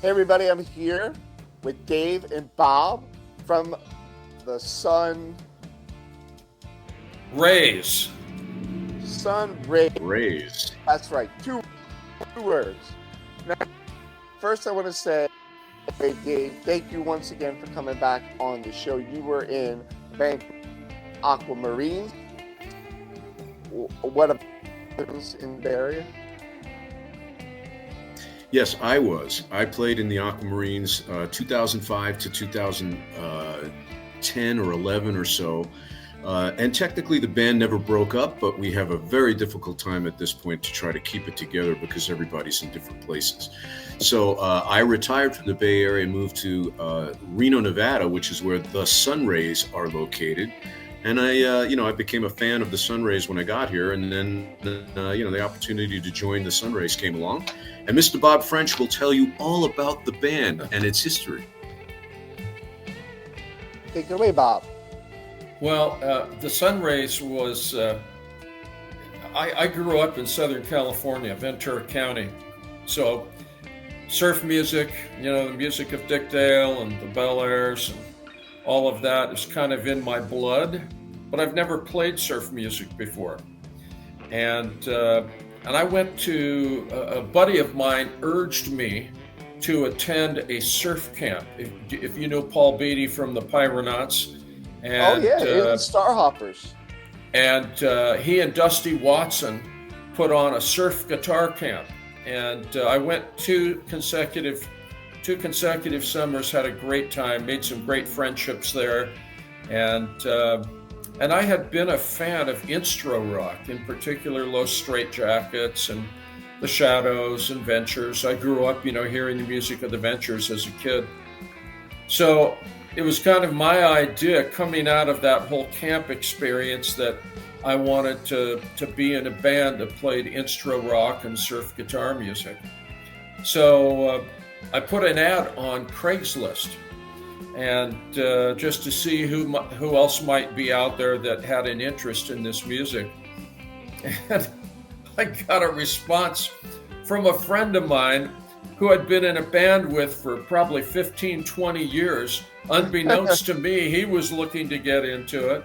Hey everybody, I'm here with Dave and Bob from the Rays. Sun Ray. Rays. That's right, two words. Now, first I want to say, hey Dave, thank you once again for coming back on the show. You were in Bank Aquamarines. What a in the Bay Area? Yes, I was. I played in the Aquamarines 2005 to 2010 or 11 or so. And technically the band never broke up, but we have a very difficult time at this point to try to keep it together because everybody's in different places. So I retired from the Bay Area and moved to Reno, Nevada, which is where the Sun Rays are located. And I became a fan of the Sun Rays when I got here, and then, the opportunity to join the Sun Rays came along. And Mr. Bob French will tell you all about the band and its history. Take it away, Bob. Well, the Sun Rays was, I grew up in Southern California, Ventura County. So surf music, the music of Dick Dale and the Bel Airs and all of that is kind of in my blood, but I've never played surf music before. And I went to, a buddy of mine urged me to attend a surf camp. If you know Paul Beatty from the Pyronauts. And, the Starhoppers. And he and Dusty Watson put on a surf guitar camp. And I went two consecutive summers, had a great time, made some great friendships there. And I had been a fan of Instro rock, in particular Los Straitjackets and the Shadows and Ventures. I grew up, hearing the music of the Ventures as a kid. So it was kind of my idea coming out of that whole camp experience that I wanted to be in a band that played Instro rock and surf guitar music. So I put an ad on Craigslist, and just to see who else might be out there that had an interest in this music. And I got a response from a friend of mine who I'd been in a band with for probably 15, 20 years. Unbeknownst to me, he was looking to get into it.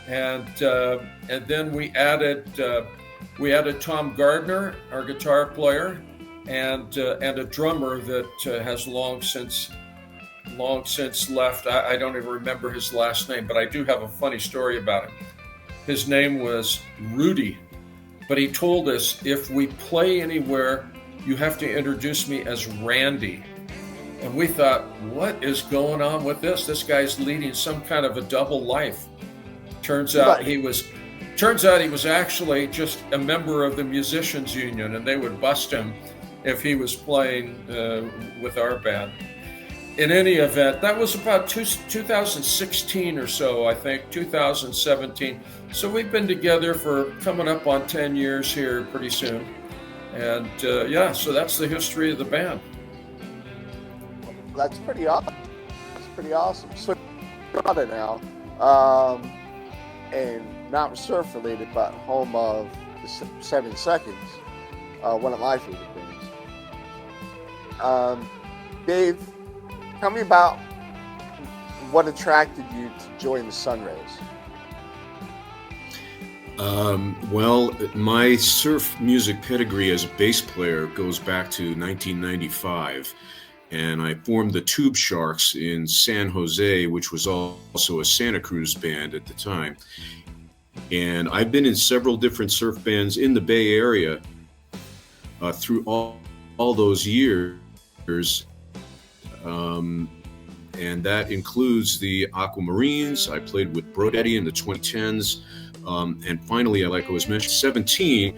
And then we added Tom Gardner, our guitar player, and a drummer that has long since left. I don't even remember his last name, but I do have a funny story about him. His name was Rudy, but he told us, if we play anywhere, you have to introduce me as Randy. And we thought, what is going on with this? This guy's leading some kind of a double life. Turns out he was actually just a member of the musicians union, and they would bust him if he was playing with our band. In any event, that was about 2016 or so, I think, 2017. So we've been together for coming up on 10 years here pretty soon. And so that's the history of the band. That's pretty awesome. So now, and not surf related, but home of the 7 Seconds, one of my favorite bands. Dave, tell me about what attracted you to join the Sun Rays. Well, my surf music pedigree as a bass player goes back to 1995, and I formed the Tube Sharks in San Jose, which was also a Santa Cruz band at the time. And I've been in several different surf bands in the Bay Area through all those years. And that includes the Aquamarines. I played with Dotty in the 2010s. And finally, like I was mentioning, 17,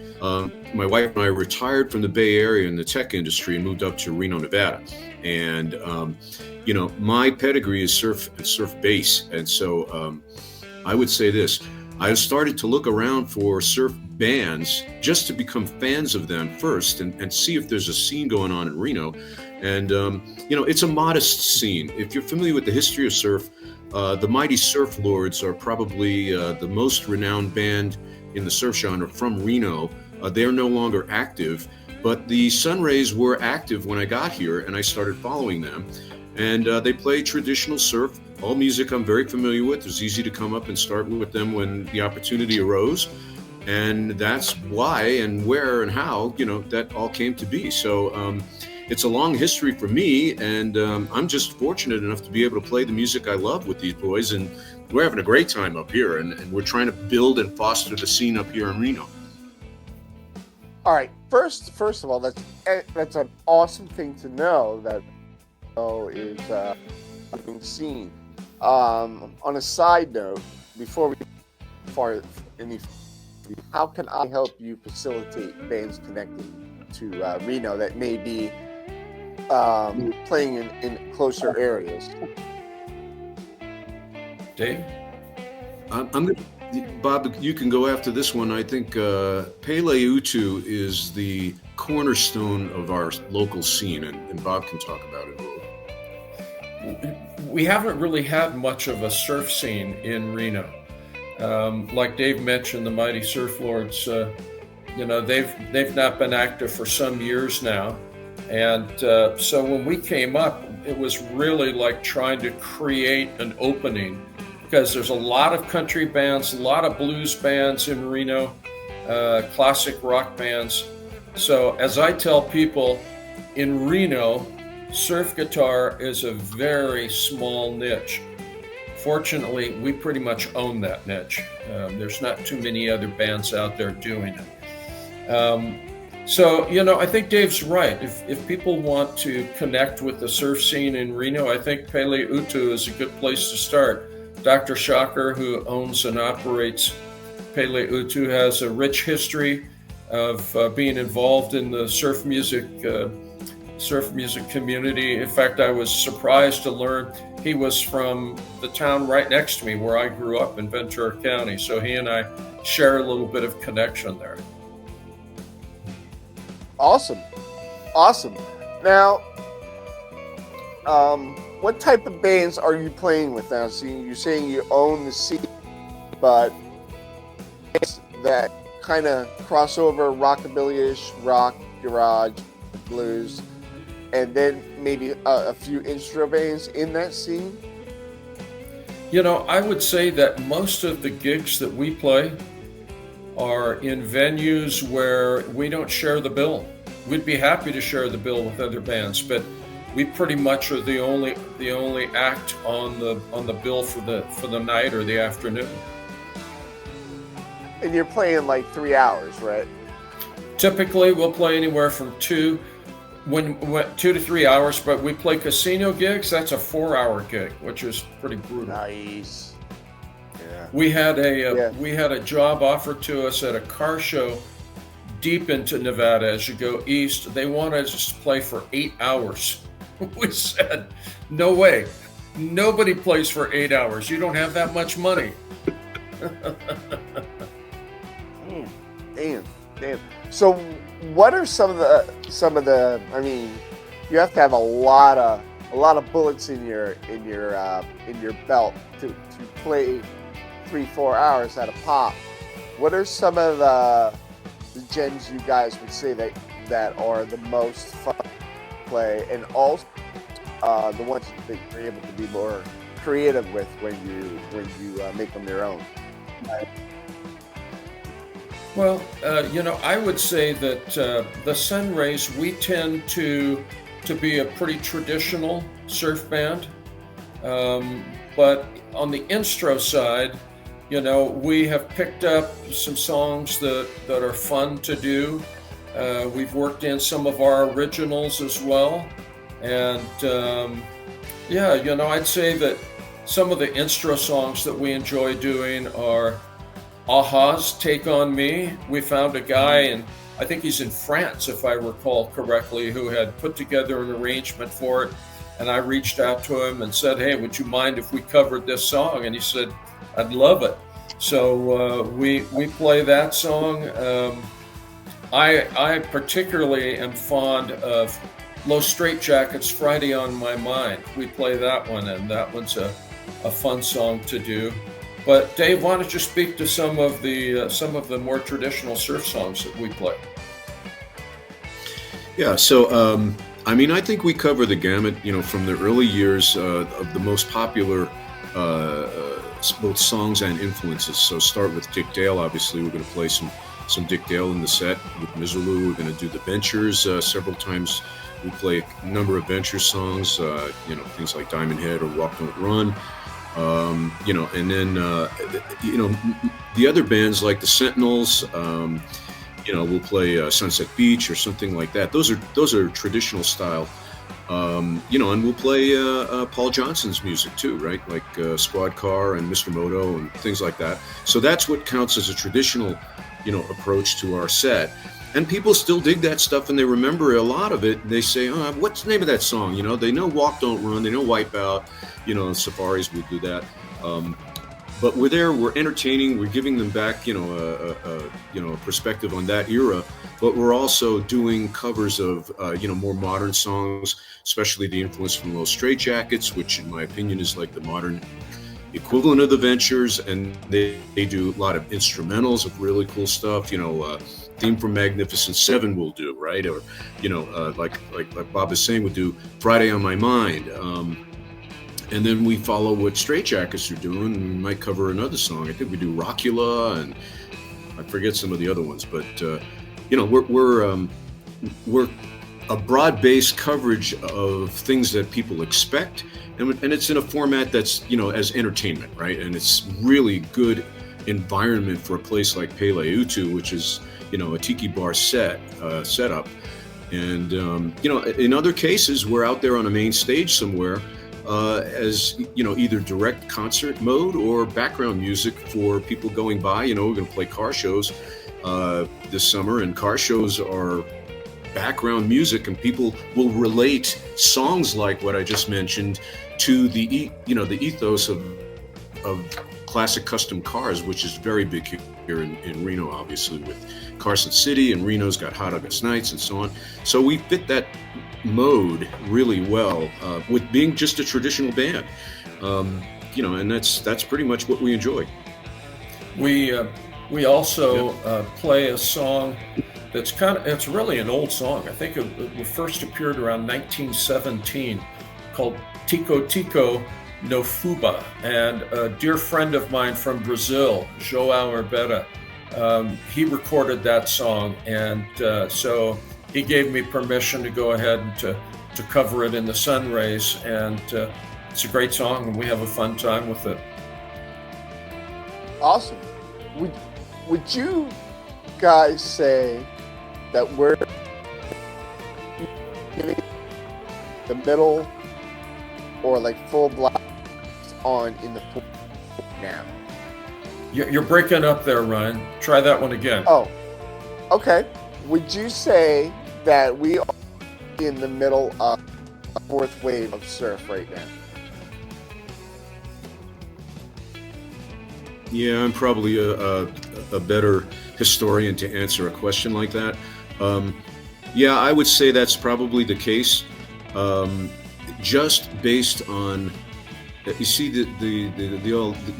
my wife and I retired from the Bay Area in the tech industry and moved up to Reno, Nevada. And, my pedigree is surf bass. And so I would say this. I started to look around for surf bands just to become fans of them first and see if there's a scene going on in Reno. And, it's a modest scene. If you're familiar with the history of surf, the Mighty Surf Lords are probably the most renowned band in the surf genre from Reno. They're no longer active, But the Sunrays were active when I got here, and I started following them. And they play traditional surf, all music I'm very familiar with. It was easy to come up and start with them when the opportunity arose. And that's why and where and how, that all came to be. So it's a long history for me, and I'm just fortunate enough to be able to play the music I love with these boys. And we're having a great time up here, and we're trying to build and foster the scene up here in Reno. All right. First of all, that's an awesome thing to know that is being seen. On a side note, how can I help you facilitate bands connecting to Reno that may be playing in closer areas? Dave? I'm going to, Bob, you can go after this one. I think Pele Utu is the cornerstone of our local scene, and Bob can talk about it a little. We haven't really had much of a surf scene in Reno. Like Dave mentioned, the Mighty Surf Lords, they've not been active for some years now. And so when we came up, it was really like trying to create an opening, because there's a lot of country bands, a lot of blues bands in Reno, classic rock bands. So as I tell people, in Reno, surf guitar is a very small niche. Fortunately, we pretty much own that niche. There's not too many other bands out there doing it. So, I think Dave's right. If people want to connect with the surf scene in Reno, I think Pele Utu is a good place to start. Dr. Shocker, who owns and operates Pele Utu, has a rich history of being involved in the surf music community. In fact, I was surprised to learn he was from the town right next to me where I grew up in Ventura County. So he and I share a little bit of connection there. Awesome. Now, what type of bands are you playing with now? So you're saying you own the scene, but that kind of crossover rockabilly-ish, rock, garage, blues, and then maybe a few intro bands in that scene? I would say that most of the gigs that we play are in venues where we don't share the bill. We'd be happy to share the bill with other bands, but we pretty much are the only act on the bill for the night or the afternoon. And you're playing like 3 hours, right? Typically, we'll play anywhere from 2 to 3 hours, but we play casino gigs. That's a 4-hour gig, which is pretty brutal. Nice. Yeah. We had a job offered to us at a car show deep into Nevada as you go east. They wanted us to play for 8 hours. We said, no way. Nobody plays for 8 hours. You don't have that much money. Damn. So what are some of the I mean, you have to have a lot of bullets in your belt to play 3-4 hours at a pop. What are some of the gems you guys would say that are the most fun to play, and also the ones that you're able to be more creative with when you make them your own? Well, I would say that the Sunrays, we tend to be a pretty traditional surf band, but on the instro side, we have picked up some songs that are fun to do. We've worked in some of our originals as well. And I'd say that some of the instro songs that we enjoy doing are Aha's Take On Me. We found a guy, and I think he's in France, if I recall correctly, who had put together an arrangement for it. And I reached out to him and said, hey, would you mind if we covered this song? And he said, I'd love it. So we play that song. I particularly am fond of Low Straitjackets, Friday on My Mind. We play that one, and that one's a fun song to do. But Dave, why don't you speak to some of the more traditional surf songs that we play? Yeah, so I mean, I think we cover the gamut, from the early years of the most popular both songs and influences. So start with Dick Dale. Obviously, we're going to play some Dick Dale in the set with Misirlou. We're going to do the Ventures several times. We play a number of Venture songs, things like Diamond Head or Walk Don't Run. And then the other bands like the Sentinels. We'll play Sunset Beach or something like that. Those are traditional style. And we'll play Paul Johnson's music too, right? Like Squad Car and Mr. Moto and things like that. So that's what counts as a traditional, approach to our set. And people still dig that stuff, and they remember a lot of it. They say, "Oh, what's the name of that song?" They know "Walk Don't Run," they know "Wipeout." Safaris would do that. But we're there, we're entertaining, we're giving them back, a perspective on that era. But we're also doing covers of, more modern songs, especially the influence from Little Straitjackets, which in my opinion is like the modern equivalent of the Ventures. And they do a lot of instrumentals of really cool stuff, theme from Magnificent Seven will do, right? Or, like Bob is saying, would do Friday on My Mind. And then we follow what Straitjackets are doing, and we might cover another song. I think we do Rockula, and I forget some of the other ones. But we're a broad-based coverage of things that people expect, and it's in a format that's as entertainment, right? And it's really good environment for a place like Pele Utu, which is a tiki bar setup. And in other cases, we're out there on a main stage somewhere. As either direct concert mode or background music for people going by. We're going to play car shows this summer, and car shows are background music, and people will relate songs like what I just mentioned to the ethos of classic custom cars, which is very big here in Reno, obviously, with Carson City, and Reno's got Hot August Nights and so on. So we fit that mode really well with being just a traditional band, and that's pretty much what we enjoy. We also play a song that's it's really an old song. I think it first appeared around 1917, called Tico Tico no Fuba, and a dear friend of mine from Brazil, João Urbeta, he recorded that song, and so he gave me permission to go ahead and to cover it in the Sun Rays, and it's a great song, and we have a fun time with it. Awesome. Would you guys say that we're getting the middle or like full blast on in the pool now? You're breaking up there, Ryan. Try that one again. Oh, okay. Would you say that we are in the middle of a fourth wave of surf right now? Yeah, I'm probably a better historian to answer a question like that. Yeah, I would say that's probably the case. Just based on, you see, the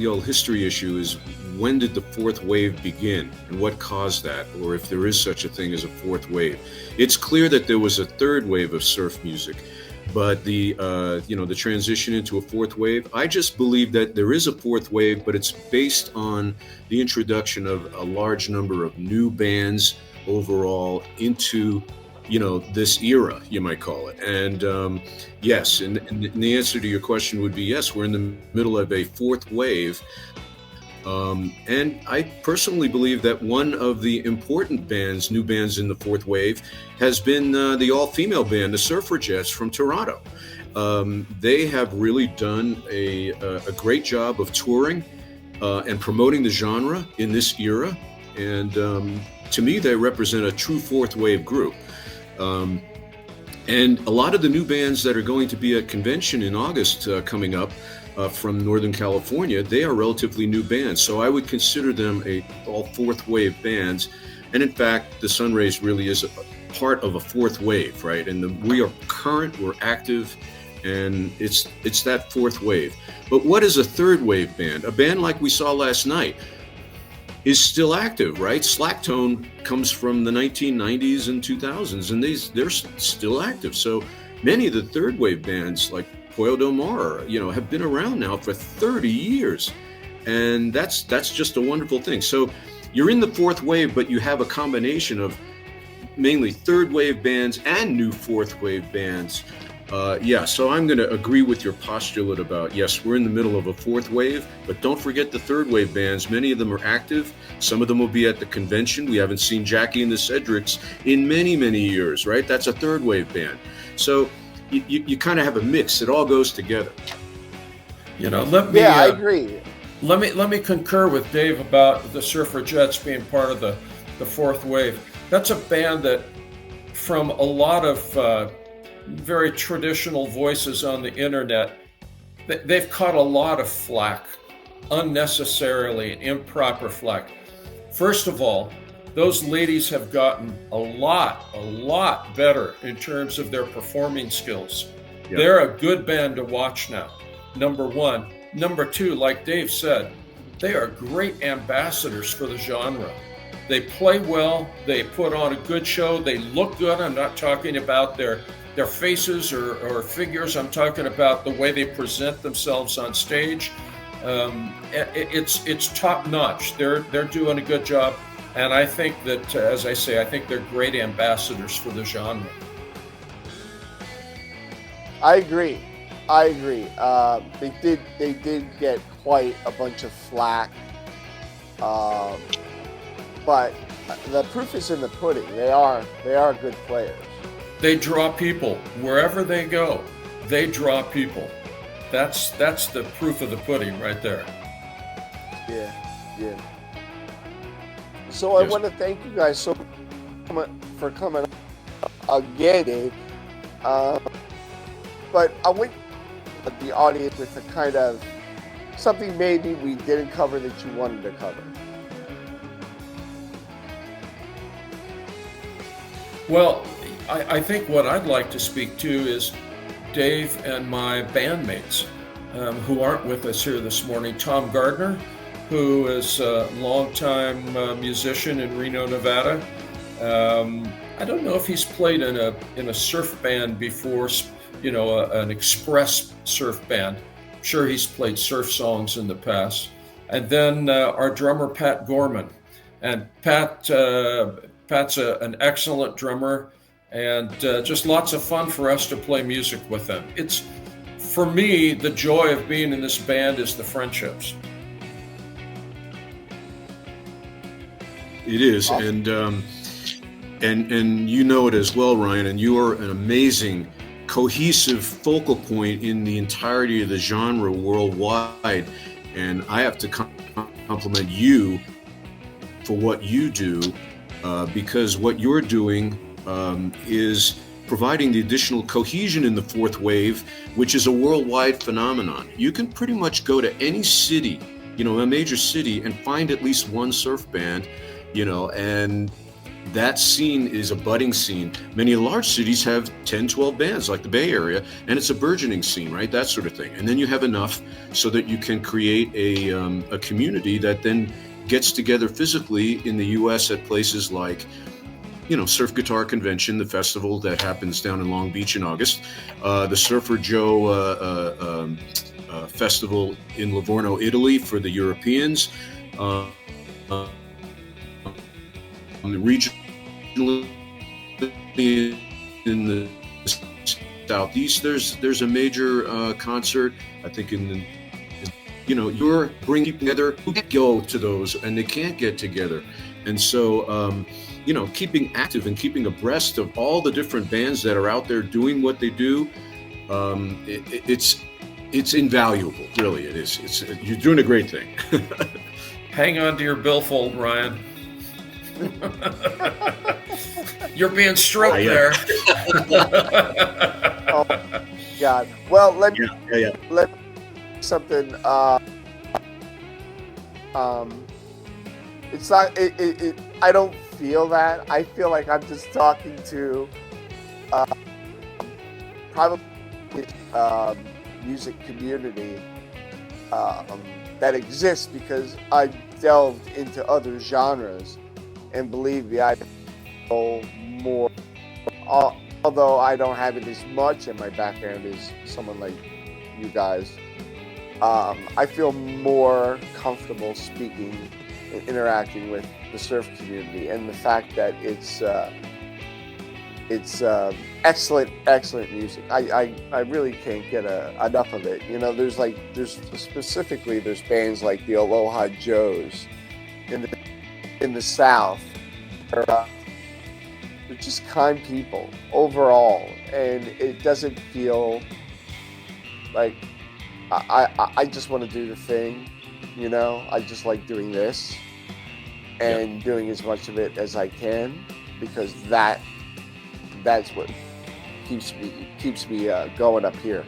old history issue is, when did the fourth wave begin and what caused that, or if there is such a thing as a fourth wave. It's clear that there was a third wave of surf music, but the transition into a fourth wave, I just believe that there is a fourth wave, but it's based on the introduction of a large number of new bands overall into this era, you might call it. And yes, and the answer to your question would be yes, we're in the middle of a fourth wave. And I personally believe that one of the important bands, new bands in the fourth wave, has been the all-female band, the Surfragettes from Toronto. They have really done a great job of touring and promoting the genre in this era. And to me, they represent a true fourth wave group. And a lot of the new bands that are going to be at convention in August coming up from Northern California, they are relatively new bands. So I would consider them all fourth wave bands. And in fact, the Sunrays really is a part of a fourth wave, right? And we are current, we're active, and it's that fourth wave. But what is a third wave band? A band like we saw last night. is still active, right? Slacktone comes from the 1990s and 2000s, and they're still active. So many of the third wave bands like Pollo Del Mar, have been around now for 30 years. And that's just a wonderful thing. So you're in the fourth wave, but you have a combination of mainly third wave bands and new fourth wave bands. So I'm going to agree with your postulate about, yes, we're in the middle of a fourth wave, but don't forget the third wave bands. Many of them are active. Some of them will be at the convention. We haven't seen Jackie and the Cedrics in many, many years, right? That's a third wave band. So you kind of have a mix. It all goes together. I agree. Let me concur with Dave about the Surfer Jets being part of the fourth wave. That's a band that, from a lot of very traditional voices on the internet, they've caught a lot of flack, unnecessarily improper flack. First of all, those ladies have gotten a lot better in terms of their performing skills. Yep. They're a good band to watch now, number one. Number two, like Dave said, they are great ambassadors for the genre. They play well, they put on a good show, they look good. I'm not talking about their faces or figures, I'm talking about the way they present themselves on stage. It's top notch. They're doing a good job. And I think that, as I say, I think they're great ambassadors for the genre. I agree. They did get quite a bunch of flack, but the proof is in the pudding. They are good players. They draw people wherever they go. They draw people. That's the proof of the pudding right there. Yeah. So yes. I want to thank you guys so much for coming again, Dave. But I want the audience with a kind of something maybe we didn't cover that you wanted to cover. Well, I think what I'd like to speak to is Dave and my bandmates who aren't with us here this morning. Tom Gardner, who is a longtime musician in Reno, Nevada. I don't know if he's played in a surf band before, an express surf band. I'm sure he's played surf songs in the past. And then our drummer, Pat Gorman. And Pat's an excellent drummer, and just lots of fun for us to play music with him. It's, for me, the joy of being in this band is the friendships. It is, awesome. and you know it as well, Ryan, and you are an amazing cohesive focal point in the entirety of the genre worldwide, and I have to compliment you for what you do, because what you're doing is providing the additional cohesion in the fourth wave, which is a worldwide phenomenon. You can pretty much go to any city, a major city, and find at least one surf band, and that scene is a budding scene. Many large cities have 10, 12 bands, like the Bay Area, and it's a burgeoning scene, right? That sort of thing. And then you have enough so that you can create a community that then gets together physically in the U.S. at places like, Surf Guitar Convention, the festival that happens down in Long Beach in August, the Surfer Joe festival in Livorno, Italy for the Europeans, regionally in the southeast. There's a major concert, I think you're bringing together who go to those and they can't get together. And so, keeping active and keeping abreast of all the different bands that are out there doing what they do, it's invaluable, really. It is. You're doing a great thing. Hang on to your billfold, Ryan. You're being stroked there. Oh God. Well, let something. It's not. I don't feel that. I feel like I'm just talking to probably music community that exists, because delved into other genres, and believe me, I feel more. Although I don't have it as much in my background as someone like you guys, I feel more comfortable speaking and interacting with the surf community, and the fact that it's excellent music. I really can't get enough of it. You know, there's bands like the Aloha Joes in the South. They're just kind people overall, and it doesn't feel like I just want to do the thing. You know, I just like doing this and doing as much of it as I can, because that's what keeps me going up here.